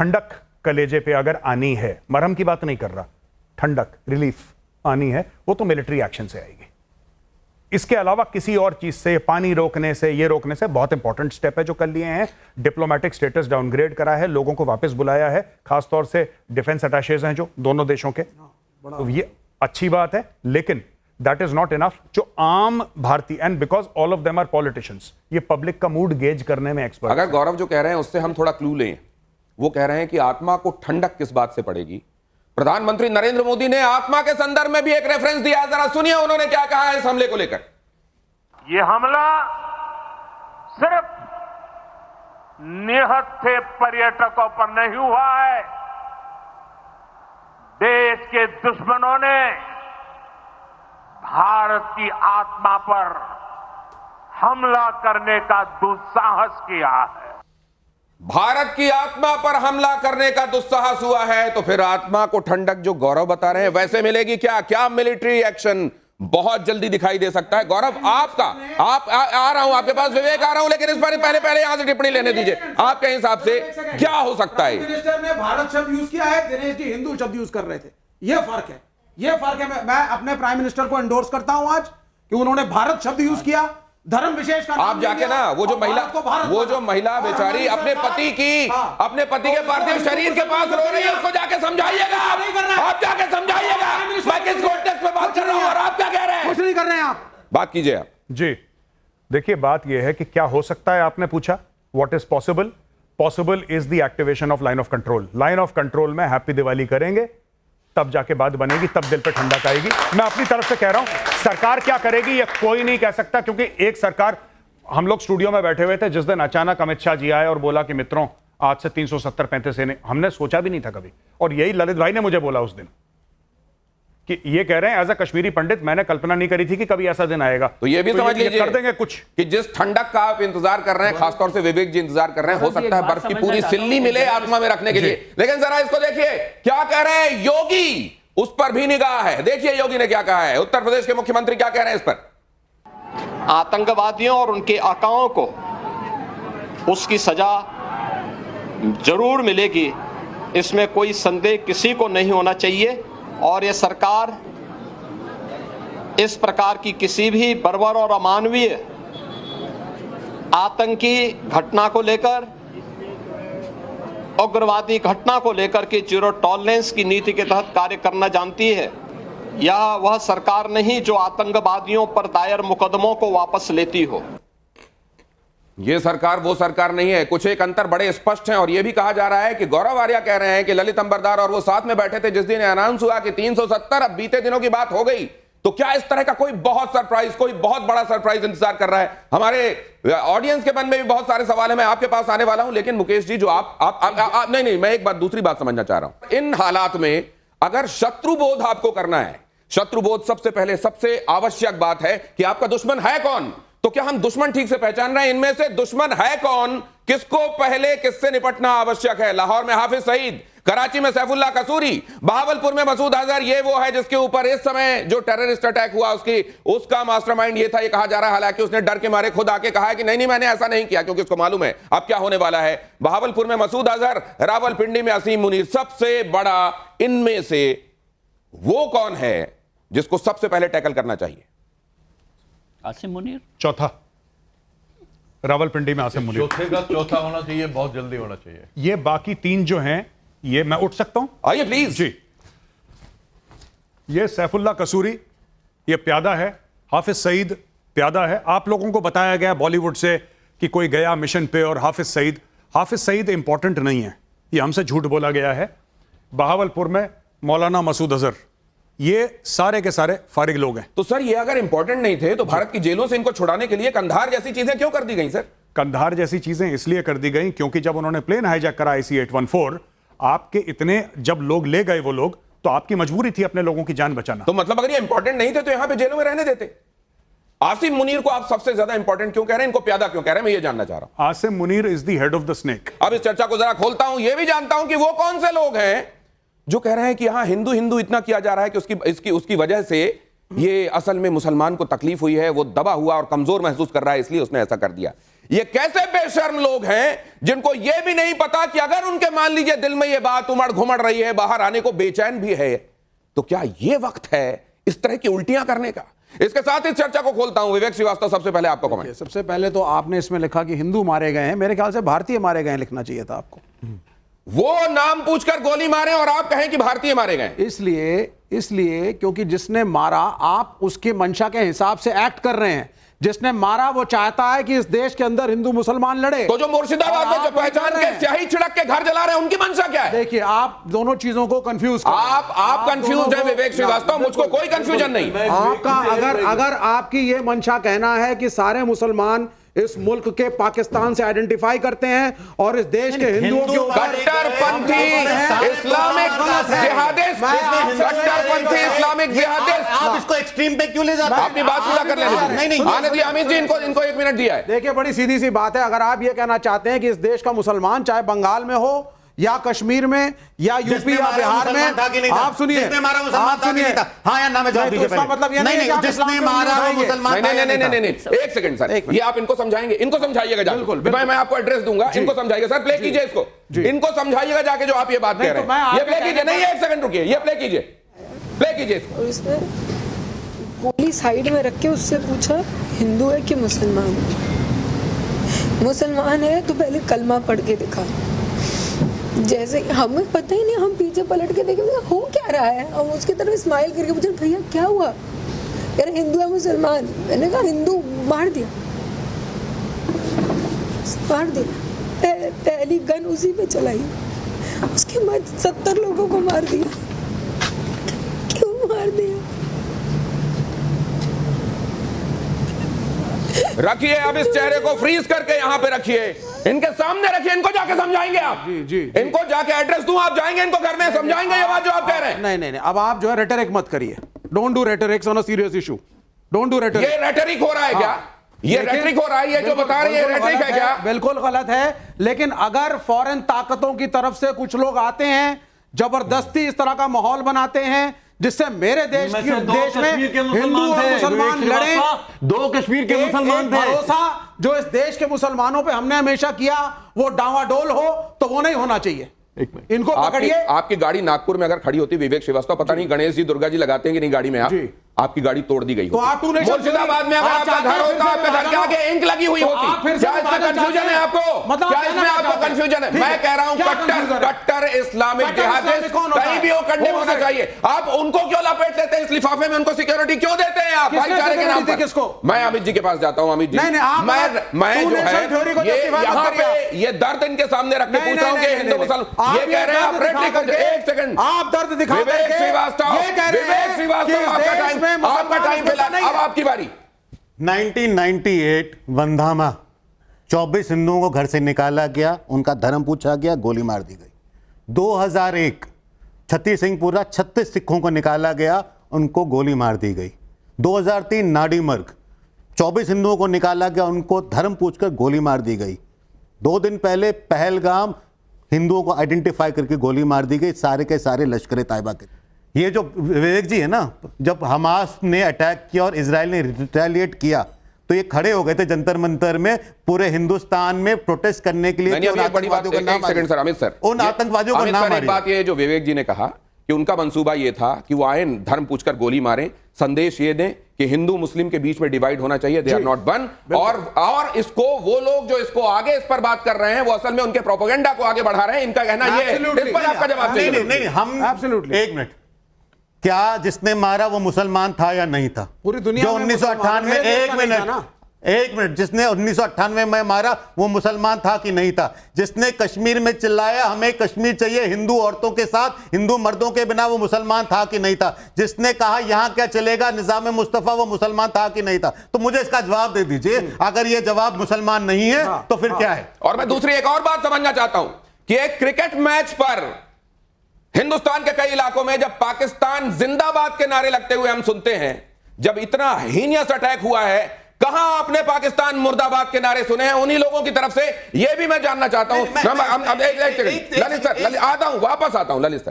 ठंडक कलेजे पे अगर आनी है, मरहम की बात नहीं कर रहा, ठंडक रिलीफ आनी है, वो तो मिलिट्री एक्शन से आएगी। इसके अलावा किसी और चीज से, पानी रोकने से, ये रोकने से, बहुत इंपॉर्टेंट स्टेप है जो कर लिए हैं। डिप्लोमेटिक स्टेटस डाउनग्रेड करा है, लोगों को वापस बुलाया है, खासतौर से डिफेंस अटैचेज हैं जो दोनों देशों के, तो ये अच्छी बात है। लेकिन दैट इज नॉट इनफ। जो आम भारतीय, and because all of them are politicians, ये पब्लिक का मूड गेज करने में एक्सपर्ट। अगर गौरव जो कह रहे हैं उससे हम थोड़ा क्लू लें, वो कह रहे हैं कि आत्मा को ठंडक किस बात से पड़ेगी। प्रधानमंत्री नरेंद्र मोदी ने आत्मा के संदर्भ में भी एक रेफरेंस दिया है, जरा सुनिए उन्होंने क्या कहा है इस हमले को लेकर। ये हमला सिर्फ निहत्थे पर्यटकों पर नहीं हुआ है, देश के दुश्मनों ने भारत की आत्मा पर हमला करने का दुस्साहस किया है। भारत की आत्मा पर हमला करने का दुस्साहस हुआ है, तो फिर आत्मा को ठंडक जो गौरव बता रहे हैं वैसे मिलेगी क्या? क्या मिलिट्री एक्शन बहुत जल्दी दिखाई दे सकता है? गौरव आपका, आप आ रहा हूं आपके पास, विवेक आ रहा हूं, लेकिन इस बार पहले यहां से टिप्पणी लेने दीजिए। आपके हिसाब से क्या हो सकता है? मिनिस्टर ने भारत शब्द यूज किया है, दिनेश जी हिंदू शब्द यूज कर रहे थे। यह फर्क है, यह फर्क है। मैं अपने प्राइम मिनिस्टर को एंडोर्स करता हूं आज कि उन्होंने भारत शब्द यूज किया, धर्म विशेष का आप जाके ना वो जो महिला बेचारी अपने पति के पार्थिव शरीर के पास रो रही है, उसको जाके समझाइएगा। आप जाके समझाइएगा। मैं किस कॉन्टेक्स्ट में बात कर रहा हूं और आप क्या कह रहे हैं? कुछ नहीं कर रहे हैं आप। बात कीजिए आप जी। देखिए, बात यह है कि क्या हो सकता है, आपने पूछा what is possible. Possible is the activation of line of control. Line of control में हैप्पी दिवाली करेंगे, तब जाके बात बनेगी, तब दिल पे ठंडक आएगी। मैं अपनी तरफ से कह रहा हूं, सरकार क्या करेगी ये कोई नहीं कह सकता, क्योंकि एक सरकार, हम लोग स्टूडियो में बैठे हुए थे जिस दिन अचानक अमित शाह जी आए और बोला कि मित्रों आज से 370-35 सेने, हमने सोचा भी नहीं था कभी। और यही ललित भाई ने मुझे बोला उस दिन कि ये कह रहे हैं, एज अ कश्मीरी पंडित मैंने कल्पना नहीं करी थी कि कभी ऐसा दिन आएगा। तो ये भी समझ लीजिए कर देंगे कुछ कि जिस ठंडक का आप इंतजार कर रहे हैं, खासतौर से विवेक जी इंतजार कर रहे हैं, हो सकता है बर्फ की पूरी सिल्ली मिले आत्मा में रखने के लिए। लेकिन जरा इसको देखिए क्या कह रहे हैं योगी, उस पर भी निगाह है। देखिए योगी ने क्या कहा है, उत्तर प्रदेश के मुख्यमंत्री क्या कह रहे हैं इस पर। आतंकवादियों और उनके आकाओं को उसकी सजा जरूर मिलेगी, इसमें कोई संदेह किसी को नहीं होना चाहिए। और यह सरकार इस प्रकार की किसी भी बर्बर और अमानवीय आतंकी घटना को लेकर, उग्रवादी घटना को लेकर के जीरो टॉलरेंस की नीति के तहत कार्य करना जानती है। यह वह सरकार नहीं जो आतंकवादियों पर दायर मुकदमों को वापस लेती हो। यह सरकार वो सरकार नहीं है। कुछ एक अंतर बड़े स्पष्ट हैं। और यह भी कहा जा रहा है कि गौरव आर्या कह रहे हैं कि ललित अंबरदार और वो साथ में बैठे थे जिस दिन अनाउंस हुआ कि 370, अब बीते दिनों की बात हो गई। तो क्या इस तरह का कोई बहुत सरप्राइज, कोई बहुत बड़ा सरप्राइज इंतजार कर रहा है? हमारे ऑडियंस के मन में भी बहुत सारे सवाल हैं, मैं आपके पास आने वाला हूं। लेकिन मुकेश जी, जो आप नहीं, मैं एक बात, दूसरी बात समझना चाह रहा हूं। इन हालात में अगर शत्रुबोध आपको करना है, शत्रुबोध सबसे पहले सबसे आवश्यक बात है कि आपका दुश्मन है कौन। तो क्या हम दुश्मन ठीक से पहचान रहे हैं? इनमें से दुश्मन है कौन, किसको पहले किससे निपटना आवश्यक है? लाहौर में हाफिज सईद, कराची में सैफुल्लाह कसूरी, बहावलपुर में मसूद अजहर, ये वो है जिसके ऊपर इस समय जो टेररिस्ट अटैक हुआ उसका मास्टरमाइंड ये था, ये कहा जा रहा है। हालांकि उसने डर के मारे खुद आके कहा है कि नहीं मैंने ऐसा नहीं किया, क्योंकि उसको मालूम है अब क्या होने वाला है। बहावलपुर में मसूद अजहर, रावलपिंडी में असीम मुनीर। सबसे बड़ा इनमें से वो कौन है जिसको सबसे पहले टैकल करना चाहिए? आसिम मुनीर चौथा, रावलपिंडी में आसिम मुनीर। चौथा होना चाहिए, बहुत जल्दी होना चाहिए। ये बाकी तीन जो हैं, ये मैं उठ सकता हूं? आइए प्लीज जी। ये सैफुल्लाह कसूरी, ये प्यादा है। हाफिज सईद प्यादा है। आप लोगों को बताया गया बॉलीवुड से कि कोई गया मिशन पे और हाफिज सईद इंपॉर्टेंट नहीं है, ये हमसे झूठ बोला गया है। बहावलपुर में मौलाना मसूद अजहर, ये सारे के सारे फारिग लोग हैं। तो सर ये अगर इंपॉर्टेंट नहीं थे तो भारत की जेलों से इनको छुड़ाने के लिए कंधार जैसी चीजें क्यों कर दी गई सर? कंधार जैसी चीजें इसलिए कर दी गई क्योंकि जब उन्होंने प्लेन हाईजैक करा IC-814, आपके इतने जब लोग ले गए वो लोग, तो आपकी मजबूरी थी अपने लोगों की जान बचाना। तो मतलब अगर ये इंपॉर्टेंट नहीं थे तो यहां पे जेलों में रहने देते। आसिम मुनीर को आप सबसे ज्यादा इंपॉर्टेंट क्यों कह रहे हैं, इनको प्यादा क्यों कह रहे हैं, मैं ये जानना चाह रहा हूं। Asim Munir is the head of the snake. अब इस चर्चा को जरा खोलता हूं, यह भी जानता हूं कि वो कौन से लोग हैं जो कह रहे हैं कि यहां हिंदू इतना किया जा रहा है कि उसकी वजह से ये असल में मुसलमान को तकलीफ हुई है, वो दबा हुआ और कमजोर महसूस कर रहा है, इसलिए उसने ऐसा कर दिया। ये कैसे बेशर्म लोग हैं जिनको ये भी नहीं पता कि अगर उनके मान लीजिए दिल में ये बात उमड़ घुमड़ रही है, बाहर आने को बेचैन भी है, तो क्या ये वक्त है इस तरह की उल्टियां करने का? इसके साथ इस चर्चा को खोलता हूं। विवेक श्रीवास्तव, सबसे पहले आपका कमेंट। सबसे पहले तो आपने इसमें लिखा कि हिंदू मारे गए हैं, मेरे ख्याल से भारतीय मारे गए हैं लिखना चाहिए था आपको। वो नाम पूछकर गोली मारे और आप कहें कि भारतीय मारे गए। इसलिए क्योंकि जिसने मारा, आप उसकी मंशा के हिसाब से एक्ट कर रहे हैं। जिसने मारा वो चाहता है कि इस देश के अंदर हिंदू मुसलमान लड़े। तो जो मुर्शिदाबाद में जो पहचान के स्याही छिड़क के घर जला रहे हैं, उनकी मंशा क्या है? देखिए, आप दोनों चीजों को कंफ्यूज कर रहे हैं। आप कंफ्यूज हैं विवेक श्रीवास्तव, मुझको कोई कंफ्यूजन नहीं। आपका अगर आपकी ये मंशा कहना है कि सारे मुसलमान इस मुल्क के पाकिस्तान से आइडेंटिफाई करते हैं और इस देश के हिंदुओं के कट्टरपंथी इस्लामिक जिहादिस्ट, कट्टरपंथी इस्लामिक जिहादिस्ट, आप इसको एक्सट्रीम पे क्यों ले जाते हैं? अपनी बात पूरा कर लेने दीजिए। आने दीजिए अमित जी, इनको 1 मिनट दिया है। देखिए, बड़ी सीधी सी बात है। अगर आप ये कहना चाहते हैं कि इस देश का मुसलमान चाहे बंगाल में हो या कश्मीर में या यूपी या बिहार में, आप सुनिए, जिसने मारा मुसलमान था कि नहीं था? हाँ या ना में जवाब दीजिए। इसका मतलब ये नहीं है कि आप जिसने मारा वो मुसलमान था। नहीं, 1 सेकंड सर, ये आप इनको समझाएंगे, इनको समझाइएगा जाके। मैं आपको एड्रेस दूंगा, इनको समझाइएगा सर। प्ले कीजिए इसको, इनको समझाइएगा जाके जो आप ये बात कह रहे हैं। ये प्ले कीजिए। नहीं, 1 सेकंड रुकिए, ये प्ले कीजिए, प्ले कीजिए इसको। उसने गोली साइड में रख के उससे पूछा हिंदू है कि मुसलमान है। मुसलमान है तो पहले कलमा पढ़ के दिखा। जैसे हमें पता ही नहीं, हम पीछे पलट के देखे हो क्या रहा है, हम उसकी तरफ स्माइल करके पूछे भैया क्या हुआ, यार हिंदू है मुसलमान। मैंने कहा हिंदू, मार दिया। पहली गन उसी पे चलाई, उसके बाद 70 लोगों को मार दिया। क्यों मार दिया? रखिए, अब इस चेहरे को फ्रीज करके यहां पे रखिए, इनके सामने रखिए, इनको जाके समझाएंगे आप। जी, इनको जाके एड्रेस दूं, आप जाएंगे इनको घर में समझाएंगे ये बात जो आप कह रहे हैं। नहीं, अब आप जो है रेटरिक मत करिए। Don't do रेटरिक्स on a serious issue. Don't do rhetoric. ये रेटरिक हो रहा है क्या? ये रेटरिक हो रहा है? ये जो बता रहे हैं रेटरिक है क्या? बिल्कुल गलत है। लेकिन अगर फॉरेन ताकतों की तरफ से कुछ लोग आते हैं, जबरदस्ती इस तरह का माहौल बनाते हैं जिससे मेरे देश में हिंदू और मुसलमान लड़े, 2 कश्मीर के मुसलमान थे। भरोसा जो इस देश के मुसलमानों पे हमने हमेशा किया वो डावाडोल हो, तो वो नहीं होना चाहिए। इनको पकड़िए। आपकी गाड़ी नागपुर में अगर खड़ी होती विवेक श्रीवास्तव, पता नहीं गणेश जी दुर्गा जी लगाते हैं कि नहीं गाड़ी में, आपकी गाड़ी तोड़ दी गई तो आप मुर्शिदाबाद में अगर आपका घर होता, आपके घर के आगे इंक लगी हुई होती। क्या इसमें कंफ्यूजन है आपको? क्या इसमें आपको कंफ्यूजन है? मैं कह रहा हूं कट्टर इस्लामिक जिहादिस्ट कहीं भी वो कंडेम होना चाहिए। आप उनको क्यों लपेट लेते हैं इस लिफाफे में? उनको सिक्योरिटी क्यों देते हैं आप भाईचारे के नाम पर? मैं अमित जी के पास जाता हूं। अमित जी, मैं जो है ये यहाँ पे ये दर्द इनके सामने रख के पूछ रहा हूं कि हिंदू मुसलमान ये कह रहे हैं आप रेटरिक करके। 1 सेकंड, आप दर्द दिखा विवेक श्रीवास्तव, आपका टाइम फिलहाल, अब आपकी बारी। 1998 वंधामा 24 हिंदुओं को घर से निकाला गया, उनका धर्म पूछा गया, गोली मार दी गई। 2001 छत्तीस सिंहपुरा 36 सिखों को निकाला गया, उनको गोली मार दी गई। 2003 नाडीमर्ग 24 हिंदुओं को निकाला गया, उनको धर्म पूछकर गोली मार दी गई। 2 दिन पहले पहलगाम हिंदुओं को आइडेंटिफाई करके गोली मार दी गई, सारे के सारे लश्कर तैयबा के। ये जो विवेक जी है ना, जब हमास ने अटैक किया और इजराइल ने रिटेलिएट किया तो ये खड़े हो गए थे जंतर मंतर में पूरे हिंदुस्तान में प्रोटेस्ट करने के लिए। उन आतंकवादियों को नाम एक बात ये जो विवेक जी ने कहा कि उनका मंसूबा ये था कि वो आए धर्म पूछकर गोली मारें, संदेश ये दें कि हिंदू मुस्लिम के बीच में डिवाइड होना चाहिए, दे आर नॉट वन। और इसको वो लोग जो इसको आगे इस पर बात कर रहे हैं वो असल में उनके प्रोपेगेंडा को आगे बढ़ा रहे हैं। इनका कहना ये है, इस पर आपका जवाब चाहिए। नहीं, हम एब्सोल्युटली 1 मिनट, क्या जिसने मारा वो मुसलमान था या नहीं था? पूरी दुनिया जो 1998 एक मिनट जिसने 1998 में मारा वो मुसलमान था कि नहीं था? जिसने कश्मीर में चिल्लाया हमें कश्मीर चाहिए हिंदू औरतों के साथ, हिंदू मर्दों के बिना, वो मुसलमान था कि नहीं था? जिसने कहा यहां क्या चलेगा निजाम मुस्तफा, वो मुसलमान था कि नहीं था? तो मुझे इसका जवाब दे दीजिए। अगर ये जवाब मुसलमान नहीं है तो फिर क्या है? और मैं दूसरी एक और बात समझना चाहता हूं कि एक क्रिकेट मैच पर हिंदुस्तान के कई इलाकों में जब पाकिस्तान जिंदाबाद के नारे लगते हुए हम सुनते हैं, जब इतना हीनियस अटैक हुआ है, कहां आपने पाकिस्तान मुर्दाबाद के नारे सुने हैं उन्हीं लोगों की तरफ से? यह भी मैं जानना चाहता हूं। ललित सर, आता हूं, वापस आता हूं ललित सर।